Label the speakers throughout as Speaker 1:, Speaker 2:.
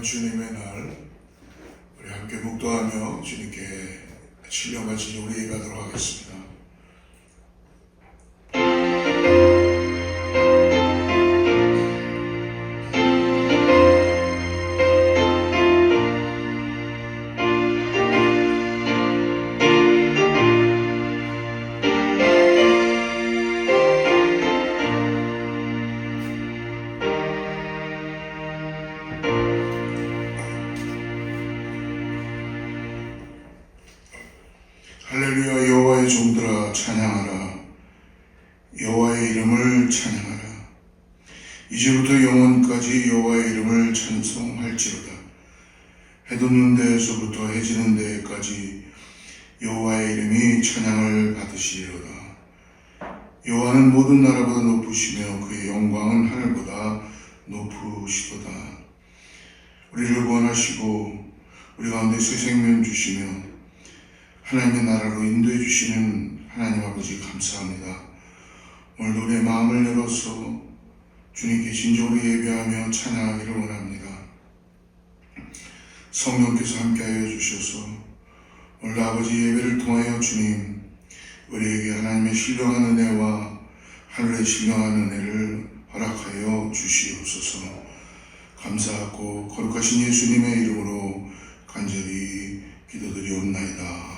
Speaker 1: 주님의 날 우리 함께 묵도하며 주님께 신령 바치는 우리 예배하도록 하겠습니다. 할렐루야. 여호와의 종들아 찬양하라. 여호와의 이름을 찬양하라. 이제부터 영원까지 여호와의 이름을 찬송할지로다. 해 돋는 데에서부터 해 지는 데까지 여호와의 이름이 찬양을 받으시리로다. 여호와는 모든 나라보다 높으시며 그의 영광은 하늘보다 높으시도다. 우리를 구원하시고 우리 가운데 새 생명 주시며 하나님의 나라로 인도해 주시는 하나님 아버지 감사합니다. 오늘도 우리의 마음을 열어서 주님께 진정으로 예배하며 찬양하기를 원합니다. 성령께서 함께하여 주셔서 오늘 아버지 예배를 통하여 주님 우리에게 하나님의 신령한 은혜와 하늘의 신령한 은혜를 허락하여 주시옵소서. 감사하고 거룩하신 예수님의 이름으로 간절히 기도드리옵나이다.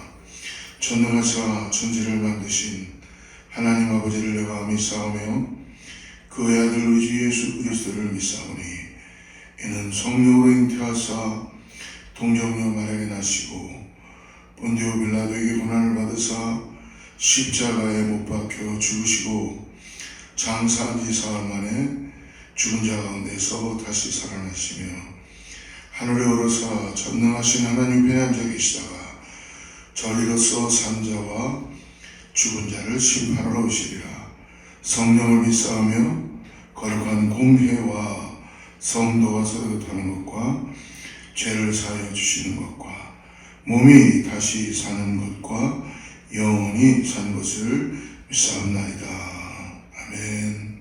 Speaker 1: 전능하사 천지를 만드신 하나님 아버지를 내가 믿사오며 그의 아들 우리 주 예수 그리스도를 믿사오니 이는 성령으로 잉태하사 동정녀 마리아에 나시고 본디오 빌라도에게 고난을 받으사 십자가에 못 박혀 죽으시고 장사한 지 사흘 만에 죽은 자 가운데서 다시 살아나시며 하늘에 오르사 전능하신 하나님 편에 앉아 계시다가 저리로서 산자와 죽은 자를 심판하러 오시리라. 성령을 믿사오며 거룩한 공회와 성도가 서로 교통하는 것과 죄를 사하여 주시는 것과 몸이 다시 사는 것과 영원히 사는 것을 믿사옵나이다. 아멘.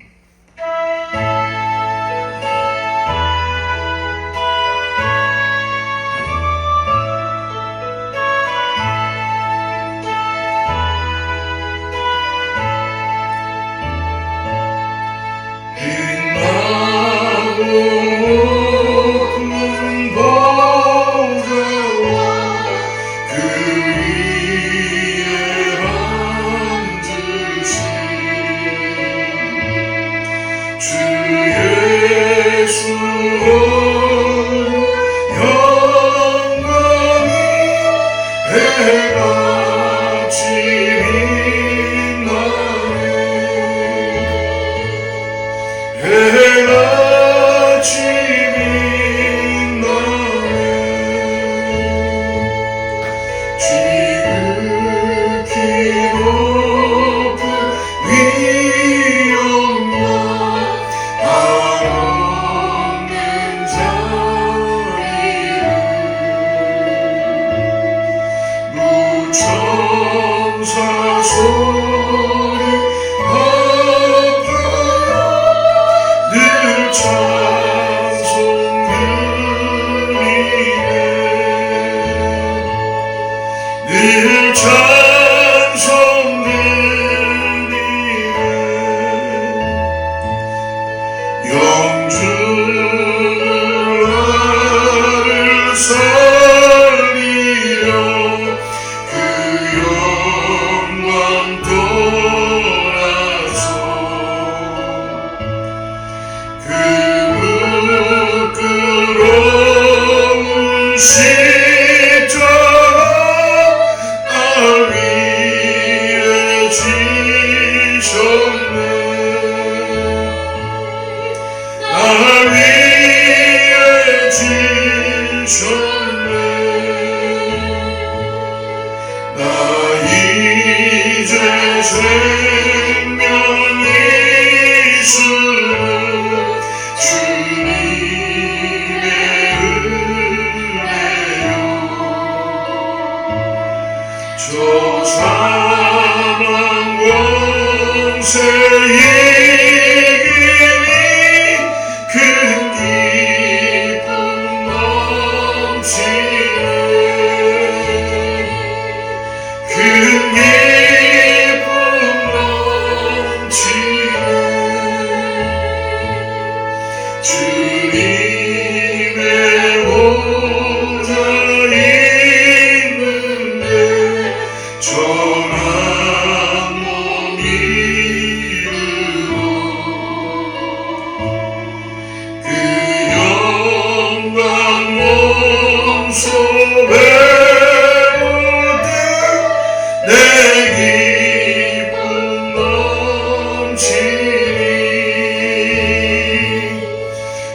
Speaker 2: 큰 기쁨
Speaker 1: 기쁨 넘치는 주님의 보좌 있는데 전한 몸 이루고 그 영광 몸소 배우듯 내 기쁨 넘치니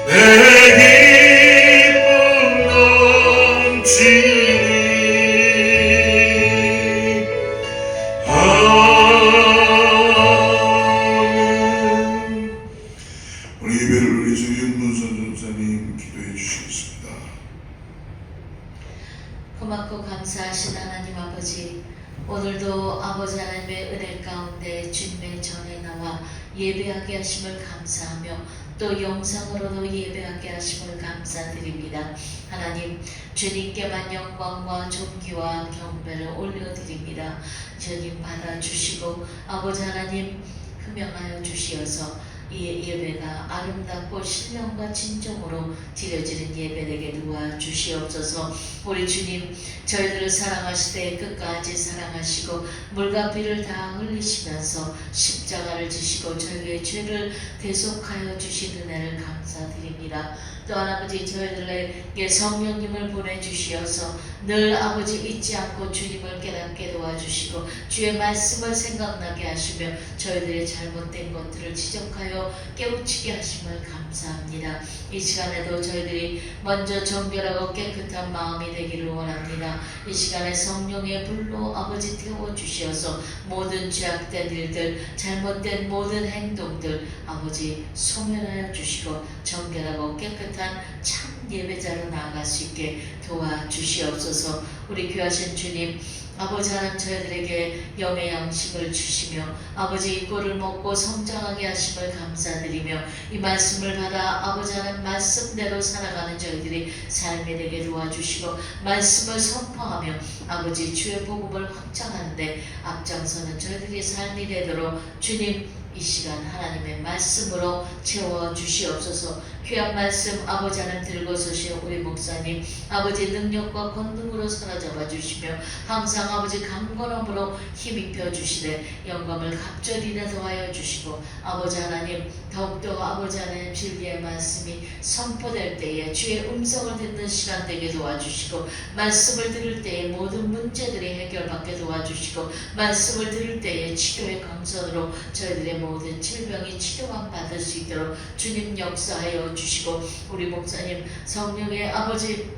Speaker 1: 내 기쁨 넘치니 아멘. 우리 예배를 우리 주 윤문선 전사님 기도해 주시겠습니다.
Speaker 2: 고맙고 감사하신 하나님 아버지, 오늘도 아버지 하나님의 은혜 가운데 주님의 전에 나와 예배하게 하심을 감사하며 또 영상으로도 예배하게 하심을 감사드립니다. 하나님, 주님께만 영광과 존귀와 경배를 올려드립니다. 주님 받아주시고 아버지 하나님 흠명하여 주시어서 이 예배가 아름답고 신령과 진정으로 드려지는 예배 되게 도와주시옵소서. 우리 주님, 저희들을 사랑하실 때 끝까지 사랑하시고 물과 피를 다 흘리시면서 십자가를 지시고 저희의 죄를 대속하여 주신 은혜를 감사드립니다. 또한 아버지, 저희들에게 성령님을 보내주시어서 늘 아버지 잊지 않고 주님을 깨닫게 도와주시고 주의 말씀을 생각나게 하시며 저희들의 잘못된 것들을 지적하여 깨우치게 하심을 감사합니다. 이 시간에도 저희들이 먼저 정결하고 깨끗한 마음이 되기를 원합니다. 이 시간에 성령의 불로 아버지 태워주시어서 모든 죄악된 일들, 잘못된 모든 행동들 아버지 소멸하여 주시고 정결하고 깨끗한 참 예배자로 나아갈 수 있게 도와주시옵소서. 우리 귀하신 주님, 아버지 하나님, 저희들에게 영의 양식을 주시며 아버지 이 꼴을 먹고 성장하게 하심을 감사드리며 이 말씀을 받아 아버지 하나님 말씀대로 살아가는 저희들이 삶이 되게 도와주시고 말씀을 선포하며 아버지 주의 복음을 확장하는데 앞장서는 저희들의 삶이 되도록 주님 이 시간 하나님의 말씀으로 채워주시옵소서. 귀한 말씀 아버지 하나님 들고 서신 우리 목사님 아버지 능력과 권능으로 사로잡아 주시며 항상 아버지 강건함으로 힘입혀 주시되 영광을 갑절이나 더하여 주시고 아버지 하나님 더욱더 아버지 하나님 진리의 말씀이 선포될 때에 주의 음성을 듣는 시간 되게 도와주시고 말씀을 들을 때에 모든 문제들이 해결받게 도와주시고 말씀을 들을 때에 치료의 강선으로 저희들의 모든 질병이 치료만 받을 수 있도록 주님 역사하여 주시고 우리 목사님 성령의 아버지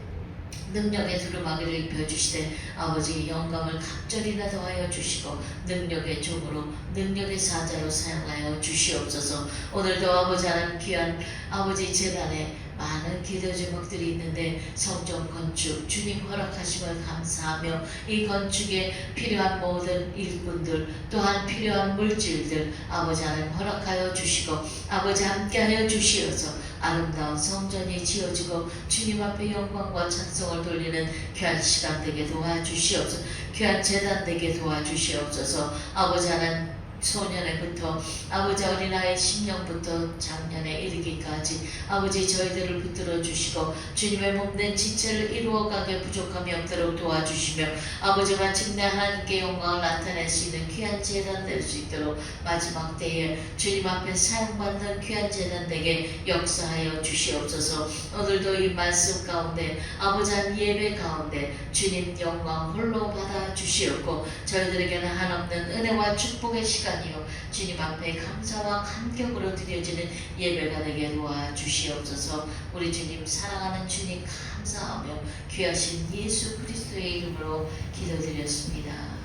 Speaker 2: 능력의 두루마기를 입혀주시되 아버지 영광을 갑절이나 더하여 주시고 능력의 종으로 능력의 사자로 사용하여 주시옵소서. 오늘도 아버지 하나님 귀한 아버지 재단에 많은 기도 제목들이 있는데 성전 건축 주님 허락하심을 감사하며 이 건축에 필요한 모든 일꾼들 또한 필요한 물질들 아버지 하나님 허락하여 주시고 아버지 함께하여 주시어서 아름다운 성전이 지어지고 주님 앞에 영광과 찬송을 돌리는 귀한 시간 되게 도와주시옵소서. 귀한 재단 되게 도와주시옵소서. 아버지 하나님 소년에부터 아버지 어린아이 10년부터 작년에 이르기까지 아버지 저희들을 붙들어 주시고 주님의 몸된 지체를 이루어가게 부족함이 없도록 도와주시며 아버지 마침내 하나님께 영광을 나타낼 수 있는 귀한 재단 될 수 있도록 마지막 때에 주님 앞에 사용받는 귀한 재단 되게 역사하여 주시옵소서. 오늘도 이 말씀 가운데 아버지 한 예배 가운데 주님 영광 홀로 받아 주시옵고 저희들에게는 한없는 은혜와 축복의 시간이요 주님 앞에 감사와 감격으로 드려지는 예배가 되게 도와주시옵소서. 우리 주님 사랑하는 주님 감사하며 귀하신 예수 그리스도의 이름으로 기도드렸습니다.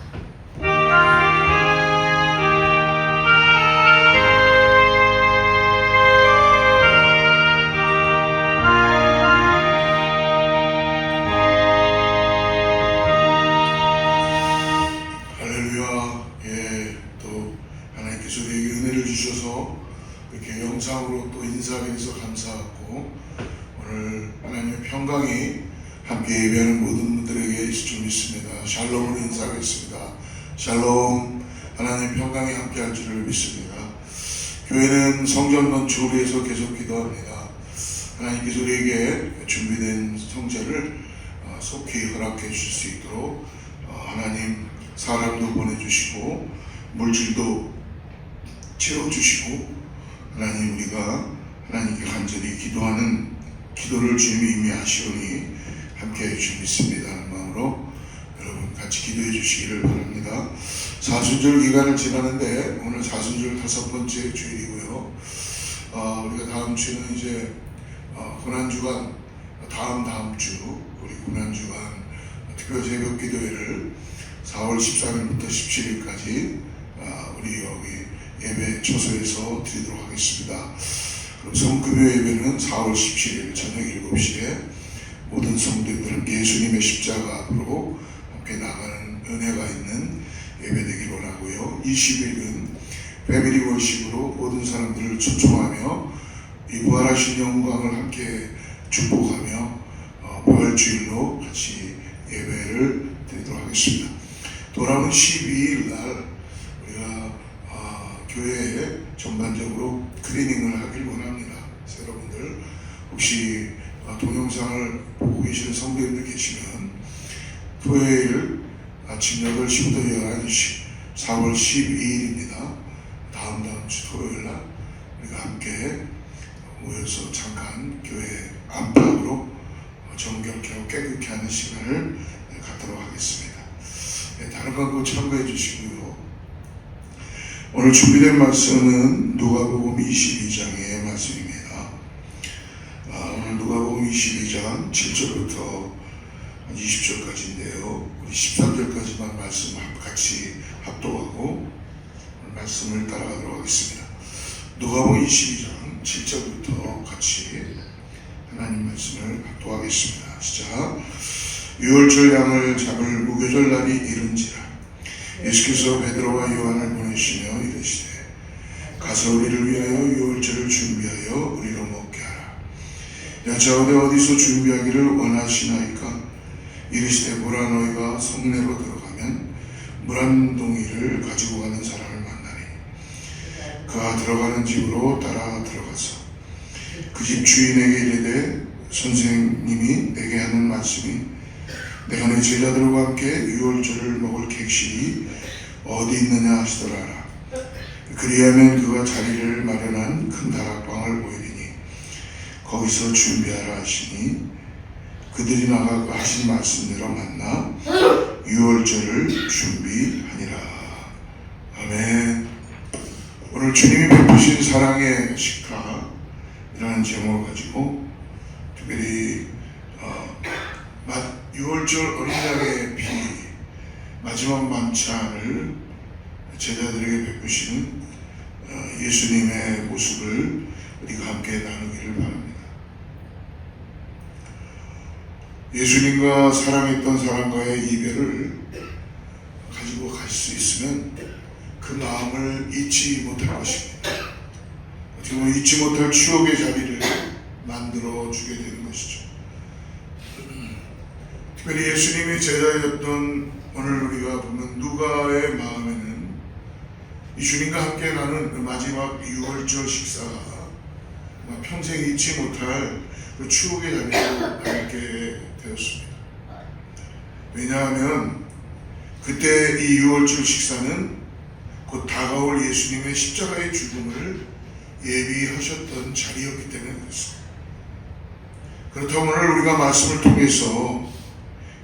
Speaker 1: 영상으로 또 인사하게 돼서 감사하고 오늘 하나님의 평강이 함께 예배하는 모든 분들에게 있을 줄 믿습니다. 샬롬으로 인사하겠습니다. 샬롬. 하나님 평강이 함께할 줄을 믿습니다. 교회는 성전 건축을 위해서 계속 기도합니다. 하나님께서 우리에게 준비된 성전을 속히 허락해 주실 수 있도록 하나님 사람도 보내주시고 물질도 채워주시고 하나님 우리가 하나님께 간절히 기도하는 기도를 주님이 이미 하시오니 함께해 주실 믿습니다 하는 마음으로 여러분 같이 기도해 주시기를 바랍니다. 사순절 기간을 지나는데 오늘 사순절 5번째 주일이고요. 우리가 다음 주는 이제 고난주간 다음 주 우리 고난주간 특별 새벽 기도회를 4월 13일부터 17일까지 우리 여기 예배 초소에서 드리도록 하겠습니다. 그럼 성금요 예배는 4월 17일 저녁 7시에 모든 성도들 함께 예수님의 십자가 앞으로 함께 나가는 은혜가 있는 예배 되길 원하고요. 20일은 패밀리 월십으로 모든 사람들을 초청하며 이 부활하신 영광을 함께 축복하며 부활주일로 같이 예배를 드리도록 하겠습니다. 돌아오는 12일 날 우리가 교회에 전반적으로 클리닝을 하길 원합니다. 여러분들 혹시 동영상을 보고 계시는 성도님들 계시면 토요일 아침 8시부터 11시 4월 12일입니다. 다음 주 토요일 날 우리가 함께 모여서 잠깐 교회 안팎으로 정결케 깨끗게 하는 시간을 갖도록 하겠습니다. 다른 광고 참고해 주시고요. 오늘 준비된 말씀은 누가복음 22장의 말씀입니다. 오늘 누가복음 22장 7절부터 20절까지인데요. 우리 13절까지만 말씀 같이 합독하고 말씀을 따라가도록 하겠습니다. 누가복음 22장 7절부터 같이 하나님 말씀을 합독하겠습니다. 시작. 유월절 양을 잡을 무교절 날이 이른지라 예수께서 베드로와 요한을 보내시며 이르시되 가서 우리를 위하여 유월절을 준비하여 우리로 먹게 하라. 여짜오되 어디서 준비하기를 원하시나이까? 이르시되 보라 너희가 성내로 들어가면 물 한 동이를 가지고 가는 사람을 만나니 그가 들어가는 집으로 따라 들어가서 그 집 주인에게 이르되 선생님이 내게 하는 말씀이 내가 내 제자들과 함께 유월절을 먹을 객실이 어디 있느냐 하시더라. 그리하면 그가 자리를 마련한 큰 다락방을 보이리니 거기서 준비하라 하시니 그들이 나가 하신 말씀대로 만나 유월절을 준비하니라. 아멘. 오늘 주님이 베푸신 사랑의 식탁이라는 제목을 가지고 특별히 유월절 어린 양의 피 마지막 만찬을 제자들에게 베푸시는 예수님의 모습을 우리가 함께 나누기를 바랍니다. 예수님과 사랑했던 사람과의 이별을 가지고 갈 수 있으면 그 마음을 잊지 못할 것입니다. 어떻게 보면 잊지 못할 추억의 자리를 만들어 주게 되는 것이죠. 특별히 예수님이 제자였던 오늘 우리가 보면 누가의 마음에는 이 주님과 함께 나눈 그 마지막 유월절 식사가 평생 잊지 못할 그 추억의 자리를 남게 되었습니다. 왜냐하면 그때 이 유월절 식사는 곧 다가올 예수님의 십자가의 죽음을 예비하셨던 자리였기 때문에 그렇습니다. 그렇다면 오늘 우리가 말씀을 통해서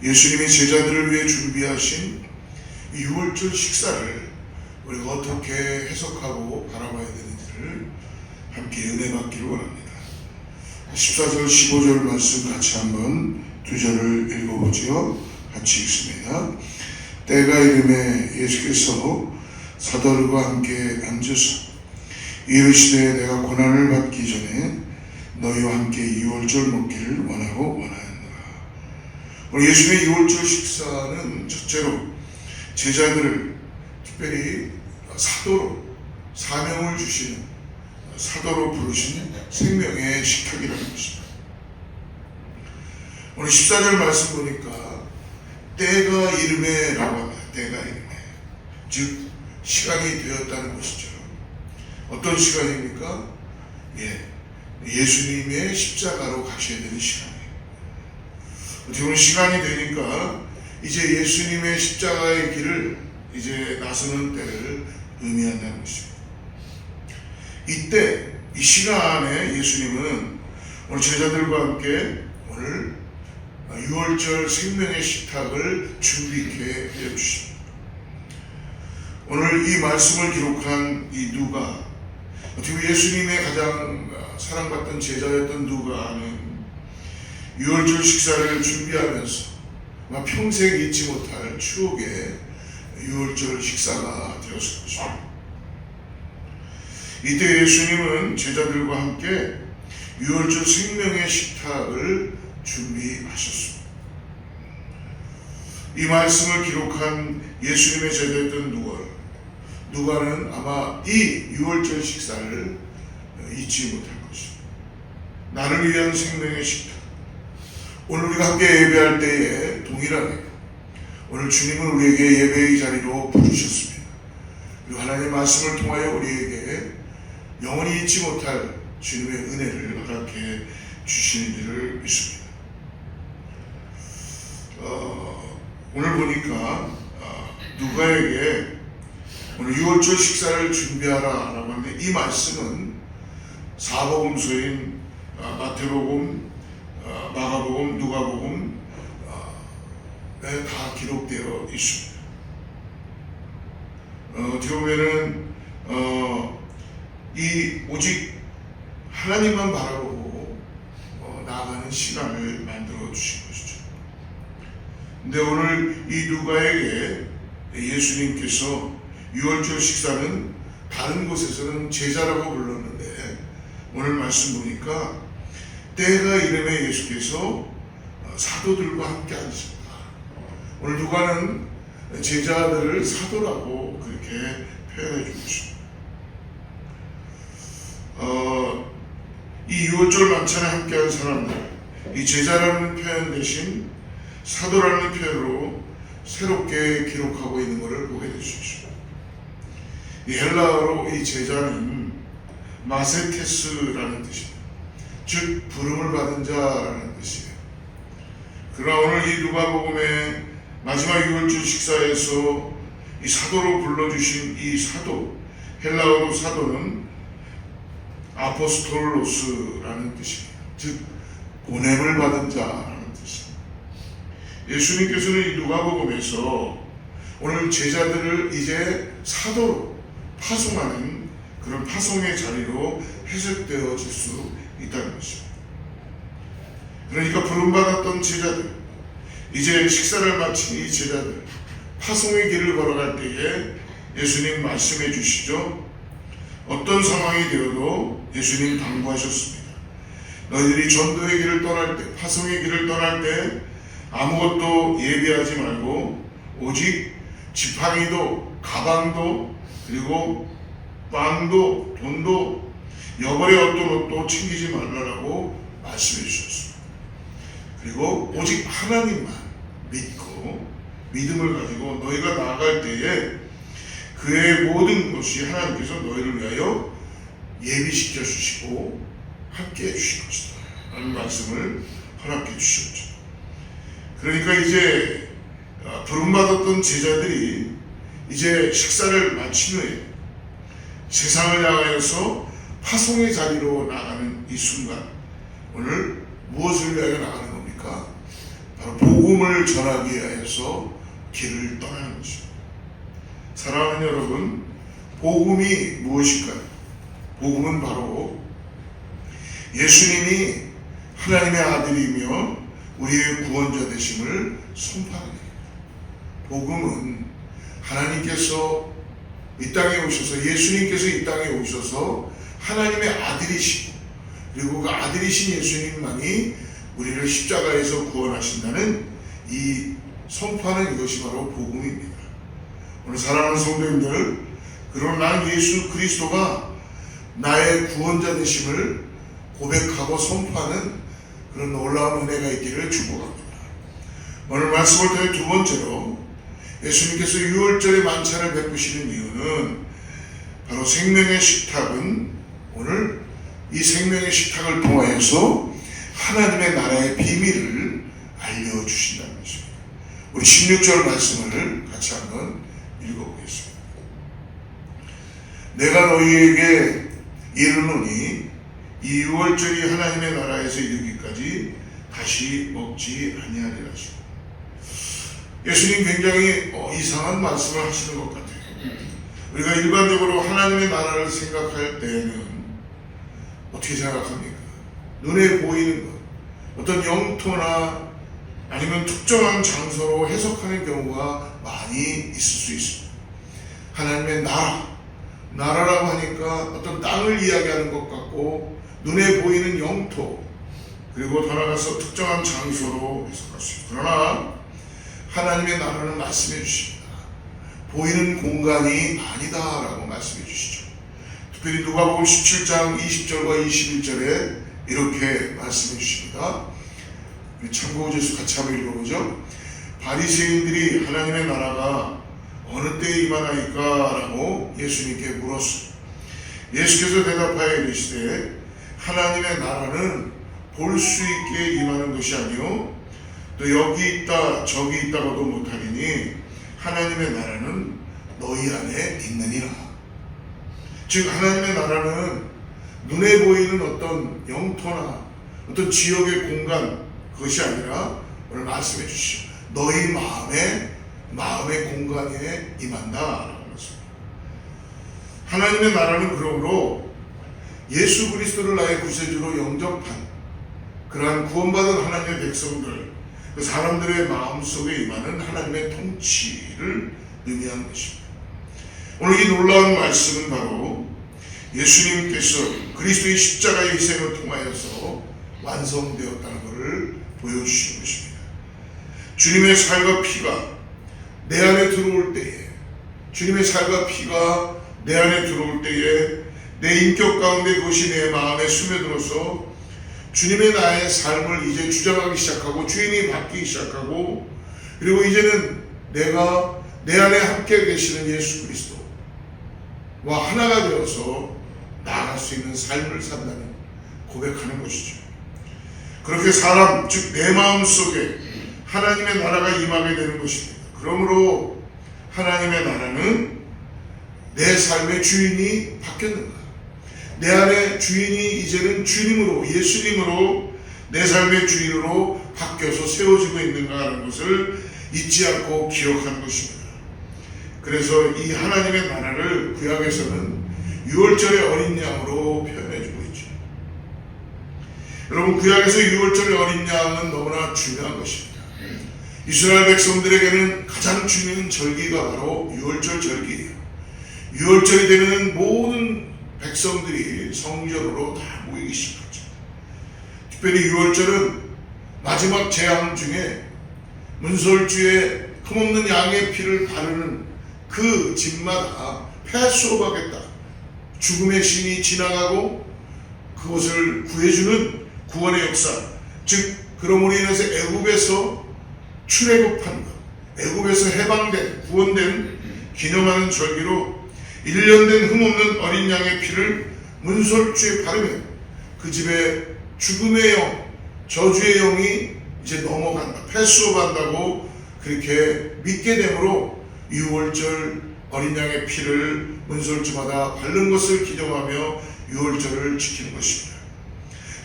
Speaker 1: 예수님이 제자들을 위해 준비하신 유월절 식사를 우리가 어떻게 해석하고 바라봐야 되는지를 함께 은혜 받기를 원합니다. 14절 15절 말씀 같이 한번 두 절을 읽어보죠. 같이 읽습니다. 때가 이름에 예수께서 사도들과 함께 앉으사 이르시되 내가 고난을 받기 전에 너희와 함께 유월절 먹기를 원하고 원하였노라. 오늘 예수님의 유월절 식사는 첫째로 제자들을 특별히 사도로 사명을 주시는 사도로 부르시는 생명의 식탁이라는 것입니다. 오늘 14절 말씀 보니까 때가 이름에 라고 합니다. 때가 이름에. 즉 시간이 되었다는 것이죠. 어떤 시간입니까? 예수님의 십자가로 가셔야 되는 시간이에요. 어떻게 보면 시간이 되니까 이제 예수님의 십자가의 길을 이제 나서는 때를 의미한다는 것입니다. 이때 이 시간에 예수님은 오늘 제자들과 함께 오늘 6월절 생명의 식탁을 준비케 해주십니다. 오늘 이 말씀을 기록한 이 누가, 어떻게 보면 예수님의 가장 사랑받던 제자였던 누가는 6월절 식사를 준비하면서 평생 잊지 못할 추억의 6월절 식사가 되었을 것입니다. 이때 예수님은 제자들과 함께 6월절 생명의 식탁을 준비하셨습니다. 이 말씀을 기록한 예수님의 제자였던 누가는 아마 이 6월절 식사를 잊지 못할 것입니다. 나를 위한 생명의 식탁. 오늘 우리가 함께 예배할 때에 동일하게 오늘 주님은 우리에게 예배의 자리로 부르셨습니다. 그리고 하나님의 말씀을 통하여 우리에게 영원히 잊지 못할 주님의 은혜를 허락해 주시는 줄을 믿습니다. 오늘 보니까 누가에게 오늘 6월절 식사를 준비하라 라고 하는데 이 말씀은 사복음서인 마태복음, 마가복음, 누가복음에 다 기록되어 있습니다. 어떻게 보면은 이 오직 하나님만 바라보고 나아가는 시간을 만들어 주신 것이죠. 근데 오늘 이 누가에게 예수님께서 6월절 식사는 다른 곳에서는 제자라고 불렀는데 오늘 말씀 보니까 때가 이름에 예수께서 사도들과 함께 앉으십니다. 오늘 누가는 제자들을 사도라고 그렇게 표현해 주고 있습니다. 이 6월절 만찬에 함께한 사람들, 이 제자라는 표현 대신 사도라는 표현으로 새롭게 기록하고 있는 것을 보게 될 수 있습니다. 이 헬라어로 이 제자는 마세테스라는 뜻입니다. 즉 부름을 받은 자라는 뜻이에요. 그러나 오늘 이 누가복음의 마지막 6월절 식사에서 이 사도로 불러주신 이 사도, 헬라어로 사도는 아포스톨로스라는 뜻입니다. 즉 보냄을 받은 자라는 뜻입니다. 예수님께서는 이 누가복음에서 오늘 제자들을 이제 사도로 파송하는 그런 파송의 자리로 해석되어질 수 있다는 것입니다. 그러니까 부름받았던 제자들, 이제 식사를 마친 이 제자들, 파송의 길을 걸어갈 때에 예수님 말씀해 주시죠. 어떤 상황이 되어도 예수님 당부하셨습니다. 너희들이 전도의 길을 떠날 때, 파송의 길을 떠날 때 아무것도 예비하지 말고 오직 지팡이도, 가방도, 그리고 빵도, 돈도, 여벌의 어떤 옷도 챙기지 말라고 말씀해 주셨습니다. 그리고 오직 하나님만 믿고 믿음을 가지고 너희가 나아갈 때에 그의 모든 것이 하나님께서 너희를 위하여 예비시켜 주시고 함께 해주실 것이다 라는 말씀을 허락해 주셨죠. 그러니까 이제 부름받았던 제자들이 이제 식사를 마친 후에 세상을 향하여서 파송의 자리로 나가는 이 순간, 오늘 무엇을 위하여 나가는 겁니까? 바로 복음을 전하기 위하여서 길을 떠나는 것입니다. 사랑하는 여러분, 복음이 무엇일까요? 복음은 바로 예수님이 하나님의 아들이며 우리의 구원자 되심을 선포하는 것입니다. 복음은 하나님께서 이 땅에 오셔서, 예수님께서 이 땅에 오셔서 하나님의 아들이시고, 그리고 그 아들이신 예수님만이 우리를 십자가에서 구원하신다는 이 선포하는 이것이 바로 복음입니다. 오늘 사랑하는 성도님들, 그런 난 예수 그리스도가 나의 구원자 되심을 고백하고 선포하는 그런 놀라운 은혜가 있기를 축복합니다. 오늘 말씀을 통해 두 번째로 예수님께서 유월절에 만찬을 베푸시는 이유는 바로 생명의 식탁은 오늘 이 생명의 식탁을 통하여서 하나님의 나라의 비밀을 알려주신다는 것입니다. 우리 16절 말씀을 같이 한번 읽어보겠습니다. 내가 너희에게 이르노니 이 유월절이 하나님의 나라에서 이르기까지 다시 먹지 아니하리라 하시고, 예수님 굉장히 이상한 말씀을 하시는 것 같아요. 우리가 일반적으로 하나님의 나라를 생각할 때는 어떻게 생각합니까? 눈에 보이는 것, 어떤 영토나 아니면 특정한 장소로 해석하는 경우가 많이 있을 수 있습니다. 하나님의 나라라고 하니까 어떤 땅을 이야기하는 것 같고, 눈에 보이는 영토, 그리고 더 나아가서 특정한 장소로 해석할 수 있습니다. 그러나 하나님의 나라는 말씀해 주십니다. 보이는 공간이 아니다라고 말씀해 주시죠. 특별히 누가복음 17장 20절과 21절에 이렇게 말씀해 주십니다. 우리 참고구절수 같이 한번 읽어보죠. 바리새인들이 하나님의 나라가 어느 때에 임하나이까? 라고 예수님께 물었습니다. 예수께서 대답하여 이르시되 하나님의 나라는 볼 수 있게 임하는 것이 아니요 또 여기 있다 저기 있다고도 못하리니 하나님의 나라는 너희 안에 있느니라. 즉 하나님의 나라는 눈에 보이는 어떤 영토나 어떤 지역의 공간, 그것이 아니라 오늘 말씀해 주시죠. 너희 마음의 공간에 임한다라고 말씀합니다. 하나님의 나라는 그러므로 예수 그리스도를 나의 구세주로 영접한 그러한 구원받은 하나님의 백성들, 그 사람들의 마음속에 임하는 하나님의 통치를 의미하는 것입니다. 오늘 이 놀라운 말씀은 바로 예수님께서 그리스도의 십자가의 희생을 통하여서 완성되었다는 것을 보여주시는 것입니다. 주님의 살과 피가 내 안에 들어올 때에, 주님의 살과 피가 내 안에 들어올 때에 내 인격 가운데 그것이 내 마음에 스며들어서 주님의 나의 삶을 이제 주장하기 시작하고 주인이 바뀌기 시작하고, 그리고 이제는 내가 내 안에 함께 계시는 예수 그리스도와 하나가 되어서 나아갈 수 있는 삶을 산다는 고백하는 것이죠. 그렇게 사람, 즉 내 마음 속에 하나님의 나라가 임하게 되는 것입니다. 그러므로 하나님의 나라는 내 삶의 주인이 바뀌었는가? 내 안에 주인이 이제는 주님으로, 예수님으로 내 삶의 주인으로 바뀌어서 세워지고 있는가 하는 것을 잊지 않고 기억하는 것입니다. 그래서 이 하나님의 나라를 구약에서는 유월절의 어린 양으로 표현해주고 있죠. 여러분, 구약에서 유월절의 어린 양은 너무나 중요한 것입니다. 이스라엘 백성들에게는 가장 중요한 절기가 바로 유월절 절기예요. 유월절이 되면 모든 백성들이 성전으로 다 모이기 시작하죠. 특별히 유월절은 마지막 재앙 중에 문설주에 흠없는 양의 피를 바르는 그 집마다 패스오버하겠다, 죽음의 신이 지나가고 그것을 구해주는 구원의 역사, 즉 그러므로 인해서 애굽에서 출애굽한 것, 애굽에서 해방된, 구원된 기념하는 절기로 1년 된 흠없는 어린 양의 피를 문설주에 바르면 그 집에 죽음의 영, 저주의 영이 이제 넘어간다, 패스오버한다고 그렇게 믿게 되므로 유월절 어린 양의 피를 문설주마다 바른 것을 기념하며 유월절을 지키는 것입니다.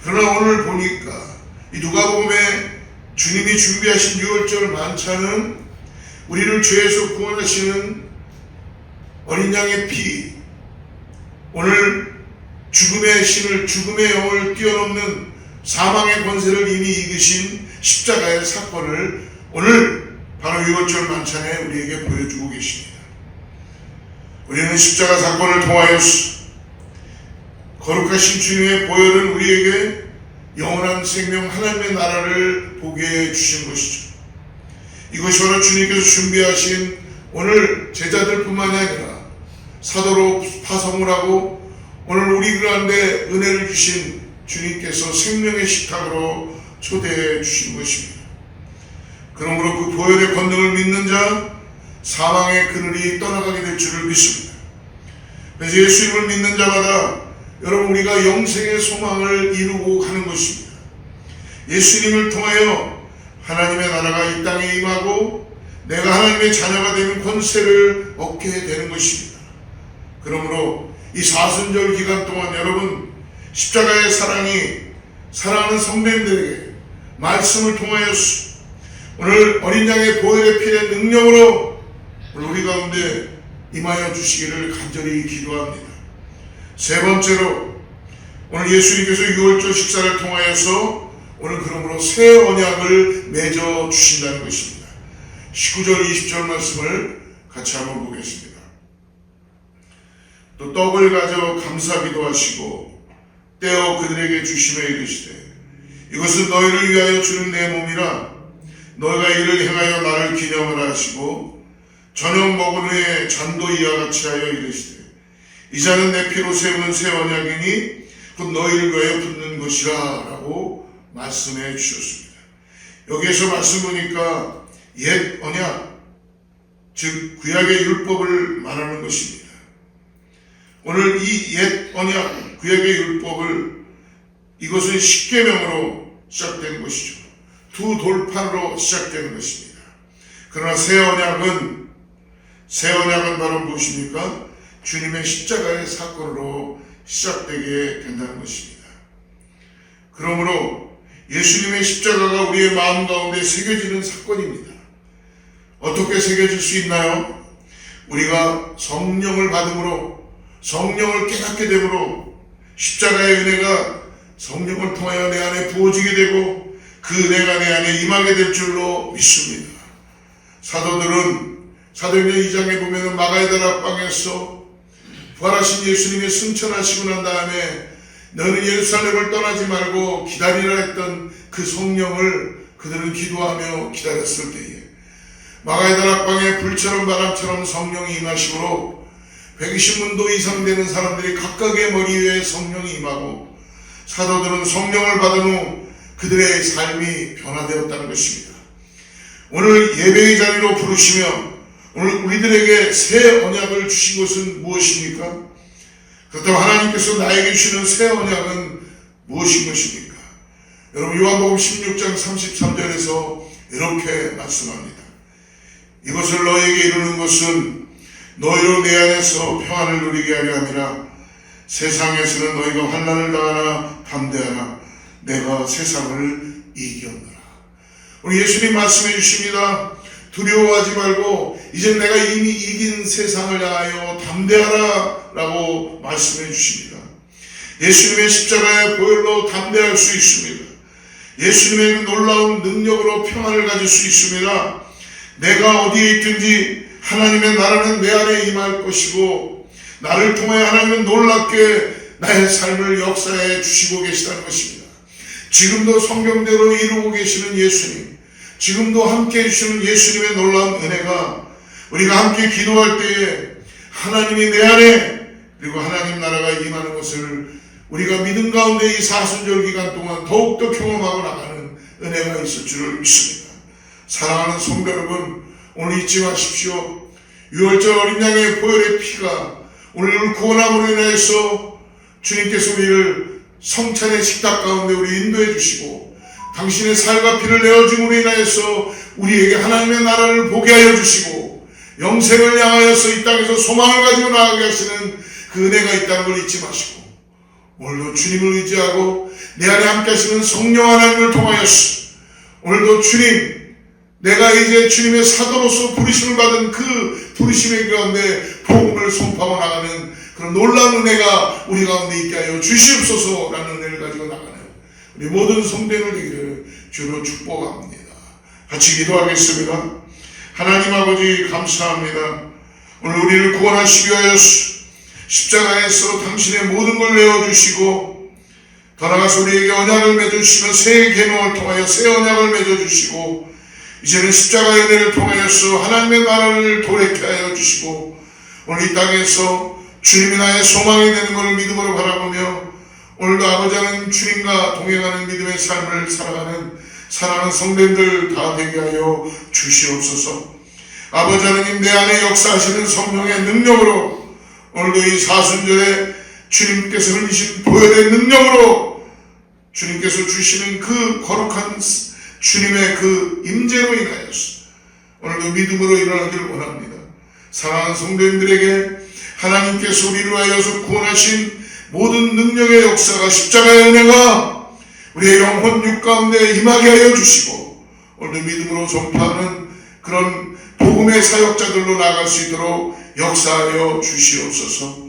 Speaker 1: 그러나 오늘 보니까 이 누가복음에 주님이 준비하신 유월절 만찬은 우리를 죄에서 구원하시는 어린 양의 피, 오늘 죽음의 신을, 죽음의 영을 뛰어넘는 사망의 권세를 이미 이기신 십자가의 사건을 오늘 바로 유월절 만찬에 우리에게 보여주고 계십니다. 우리는 십자가 사건을 통하여서 거룩하신 주님의 보혈은 우리에게 영원한 생명 하나님의 나라를 보게 해주신 것이죠. 이것이 바로 주님께서 준비하신 오늘 제자들뿐만이 아니라 사도로 파송을 하고 오늘 우리 가운데 은혜를 주신 주님께서 생명의 식탁으로 초대해 주신 것입니다. 그러므로 그 보혈의 권능을 믿는 자, 사망의 그늘이 떠나가게 될 줄을 믿습니다. 그래서 예수님을 믿는 자마다 여러분 우리가 영생의 소망을 이루고 가는 것입니다. 예수님을 통하여 하나님의 나라가 이 땅에 임하고 내가 하나님의 자녀가 되는 권세를 얻게 되는 것입니다. 그러므로 이 사순절 기간 동안 여러분 십자가의 사랑이 사랑하는 성도님들에게 말씀을 통하여서 오늘 어린 양의 보혈의 피의 능력으로 오늘 우리 가운데 임하여 주시기를 간절히 기도합니다. 세 번째로 오늘 예수님께서 유월절 식사를 통하여서 오늘 그러므로 새 언약을 맺어 주신다는 것입니다. 19절 20절 말씀을 같이 한번 보겠습니다. 또 떡을 가져 감사기도 하시고 떼어 그들에게 주시며 이르시되 이것은 너희를 위하여 주는 내 몸이라 너희가 이를 행하여 나를 기념하라 하시고 저녁 먹은 후에 잔도 이와 같이 하여 이르시되 이 잔은 내 피로 세우는 새 언약이니 곧 너희를 위하여 붓는 것이라 라고 말씀해 주셨습니다. 여기에서 말씀 보니까 옛 언약 즉 구약의 율법을 말하는 것입니다. 오늘 이 옛 언약 구약의 율법을 이것은 십계명으로 시작된 것이죠. 두 돌판으로 시작되는 것입니다. 그러나 새 언약은 바로 무엇입니까? 주님의 십자가의 사건으로 시작되게 된다는 것입니다. 그러므로 예수님의 십자가가 우리의 마음 가운데 새겨지는 사건입니다. 어떻게 새겨질 수 있나요? 우리가 성령을 받음으로 성령을 깨닫게 되므로 십자가의 은혜가 성령을 통하여 내 안에 부어지게 되고 그 은혜가 내 안에 임하게 될 줄로 믿습니다. 사도들은 사도행전 2장에 보면 마가의 다락방에서 부활하신 예수님이 승천하시고 난 다음에 너는 예루살렘을 떠나지 말고 기다리라 했던 그 성령을 그들은 기도하며 기다렸을 때에 마가의 다락방에 불처럼 바람처럼 성령이 임하시므로 120문도 이상 되는 사람들이 각각의 머리 위에 성령이 임하고 사도들은 성령을 받은 후 그들의 삶이 변화되었다는 것입니다. 오늘 예배의 자리로 부르시며 오늘 우리들에게 새 언약을 주신 것은 무엇입니까? 그렇다면 하나님께서 나에게 주시는 새 언약은 무엇인 것입니까? 여러분 요한복음 16장 33절에서 이렇게 말씀합니다. 이것을 너희에게 이루는 것은 너희로 내 안에서 평안을 누리게 하려 함이라. 세상에서는 너희가 환난을 당하나 담대하라. 내가 세상을 이겼노라. 우리 예수님 말씀해 주십니다. 두려워하지 말고 이제 내가 이미 이긴 세상을 향하여 담대하라 라고 말씀해 주십니다. 예수님의 십자가의 보혈로 담대할 수 있습니다. 예수님의 놀라운 능력으로 평안을 가질 수 있습니다. 내가 어디에 있든지 하나님의 나라는 내 안에 임할 것이고 나를 통해 하나님은 놀랍게 나의 삶을 역사해 주시고 계시다는 것입니다. 지금도 성경대로 이루고 계시는 예수님, 지금도 함께 해주시는 예수님의 놀라운 은혜가 우리가 함께 기도할 때에 하나님이 내 안에 그리고 하나님 나라가 임하는 것을 우리가 믿음 가운데 이 사순절 기간 동안 더욱더 경험하고 나가는 은혜가 있을 줄을 믿습니다. 사랑하는 성도 여러분, 오늘 잊지 마십시오. 유월절 어린 양의 보혈의 피가 오늘 구원함으로 인해서 주님께서 우리를 성찬의 식탁 가운데 우리 인도해 주시고 당신의 살과 피를 내어줌으로 인하여서 우리에게 하나님의 나라를 보게 하여 주시고 영생을 향하여서 이 땅에서 소망을 가지고 나아가게 하시는 그 은혜가 있다는 걸 잊지 마시고 오늘도 주님을 의지하고 내 안에 함께 하시는 성령 하나님을 통하여서 오늘도 주님, 내가 이제 주님의 사도로서 부르심을 받은 그 부르심의 가운데 복음을 선포하고 나가는 그런 놀라운 은혜가 우리 가운데 있게 하여 주시옵소서라는 은혜를 가지고 나가는 우리 모든 성도들 되기를 주로 축복합니다. 같이 기도하겠습니다. 하나님 아버지 감사합니다. 오늘 우리를 구원하시기 위하여서 십자가에서 당신의 모든 걸 내어주시고 더 나아가서 우리에게 언약을 맺어주시며 새 계명을 통하여 새 언약을 맺어주시고 이제는 십자가의 은혜를 통하여서 하나님의 나라를 도래케 하여 주시고 오늘 이 땅에서 주님이 나의 소망이 되는 것을 믿음으로 바라보며 오늘도 아버지 하나님 주님과 동행하는 믿음의 삶을 살아가는 사랑하는 성도들 다 되게 하여 주시옵소서. 아버지 하나님, 내 안에 역사하시는 성령의 능력으로 오늘도 이 사순절에 주님께서 흘리신 보혈의 능력으로 주님께서 주시는 그 거룩한 주님의 그 임재로 인하여서 오늘도 믿음으로 일어나기를 원합니다. 사랑하는 성도님들에게 하나님께서 우리를 위하여서 구원하신 모든 능력의 역사가, 십자가의 은혜가 우리의 영혼 육 가운데 임하게 하여 주시고 오늘도 믿음으로 전파하는 그런 복음의 사역자들로 나아갈 수 있도록 역사하여 주시옵소서.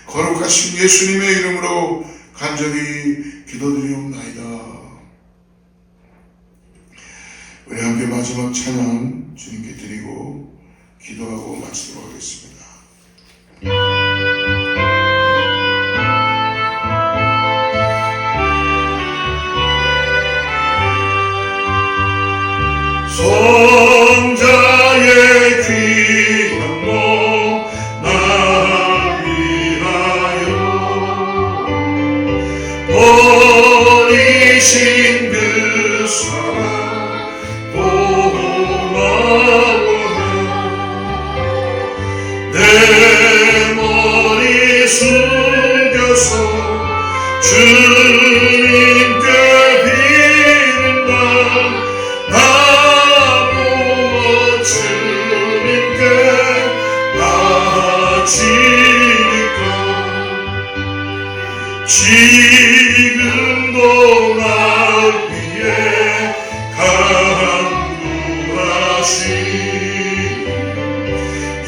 Speaker 1: 거룩하신 예수님의 이름으로 간절히 기도드리옵나이다. 우리 함께 마지막 찬양 주님께 드리고 기도하고 마치도록 하겠습니다.
Speaker 3: 성자의 귀한 몸 날 위하여 버리신 그 사랑 고마워해. 내 머리 숙여서 주님께 비는다. 주님께 바치니까 지금도 날 위해 간구하시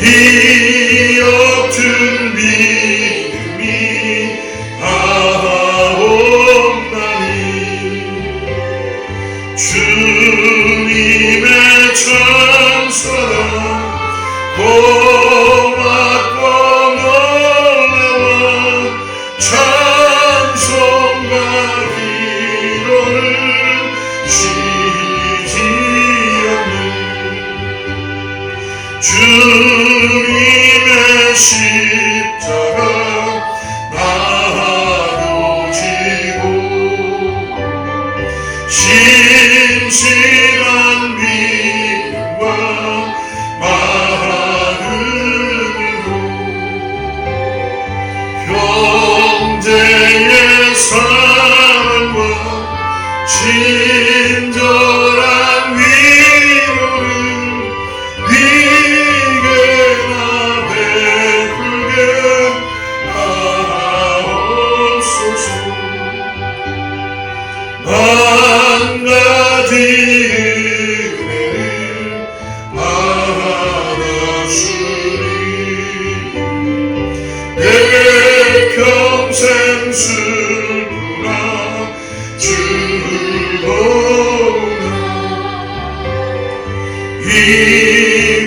Speaker 3: 이 옅은 믿음이 하옵나니 주님의 찬사랑 고맙고 놀라워 찬송과 기도를 쉬지 않는 주님의 십자가 나도 지고 신실한 믿음과 마음으로 형제의 사랑과 친절한 위로를 네게나 베풀게 하옵소서. 한 가지 은혜를 받아주리. 내 평생 슬프나 즐거우나 이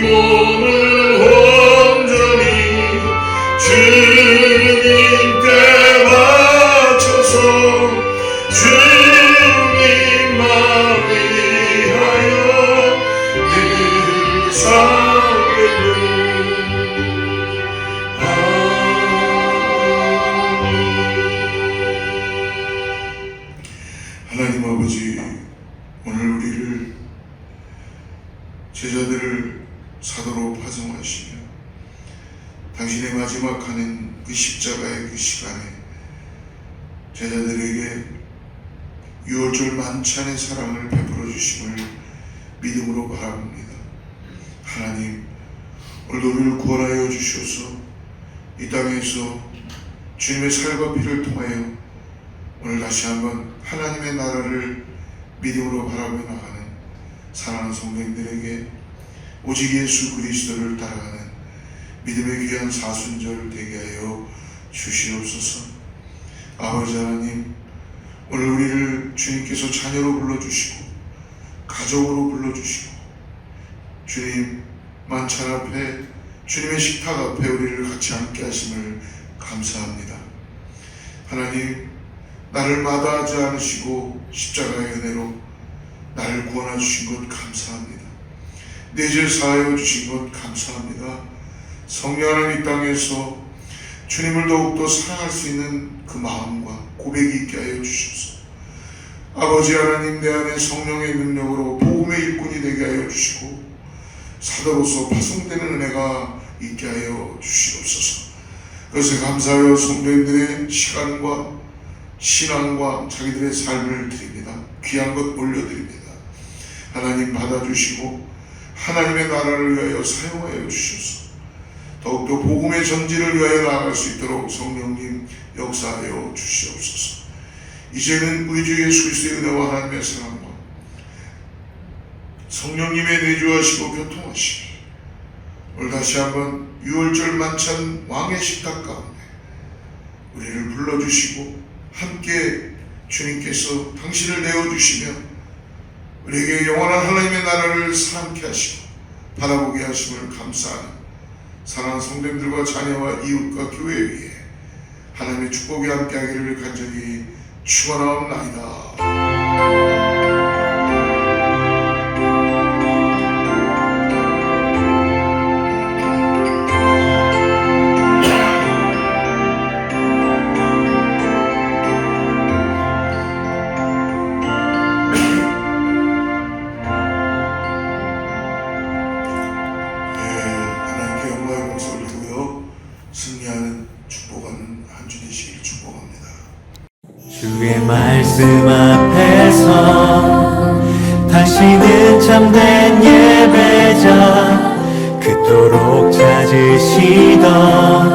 Speaker 3: 몸을 온전히 주님께 바쳐서 주님만 위하여 늘 살겠네.
Speaker 1: 하나님 아버지, 오늘 우리를 제자들을 사도로 파송하시며 당신의 마지막 하는 그 십자가의 그 시간에 제자들에게 유월절 만찬의 사랑을 베풀어 주심을 믿음으로 바라봅니다. 하나님, 오늘도 우리를 구원하여 주셔서 이 땅에서 주님의 살과 피를 통하여 오늘 다시 한번 하나님의 나라를 믿음으로 바라보며 나가는 사랑하는 성도님들에게 오직 예수 그리스도를 따라가는 믿음의 귀한 사순절 되게 하여 주시옵소서. 아버지 하나님, 오늘 우리를 주님께서 자녀로 불러주시고 가족으로 불러주시고 주님 만찬 앞에 주님의 식탁 앞에 우리를 같이 함께 하심을 감사합니다. 하나님, 나를 마다하지 않으시고 십자가의 은혜로 나를 구원해 주신 것 감사합니다. 내 죄 사하여 주신 것 감사합니다. 성령 하나님, 이 땅에서 주님을 더욱더 사랑할 수 있는 그 마음과 고백이 있게 하여 주셔서 아버지 하나님, 내 안에 성령의 능력으로 복음의 일꾼이 되게 하여 주시고 사도로서 파송되는 은혜가 있게 하여 주시옵소서. 그것에 감사하여 성도님들의 시간과 신앙과 자기들의 삶을 드립니다. 귀한 것 올려드립니다. 하나님 받아주시고 하나님의 나라를 위하여 사용하여 주시옵소서. 더욱더 복음의 전지를 위하여 나아갈 수 있도록 성령님 역사하여 주시옵소서. 이제는 우리 주 예수 그리스도의 은혜와 하나님의 사랑과 성령님의 내주하시고 교통하시고 오늘 다시 한번 6월절 만찬 왕의 식탁 가운데 우리를 불러주시고 함께 주님께서 당신을 내어주시며 우리에게 영원한 하나님의 나라를 사랑케 하시고 바라보게 하심을 감사하는 사랑하는 성도님들과 자녀와 이웃과 교회 위에 하나님의 축복이 함께하기를 간절히 축원하옵나이다.
Speaker 4: 주의 말씀 앞에서 당신은 참된 예배자 그토록 찾으시던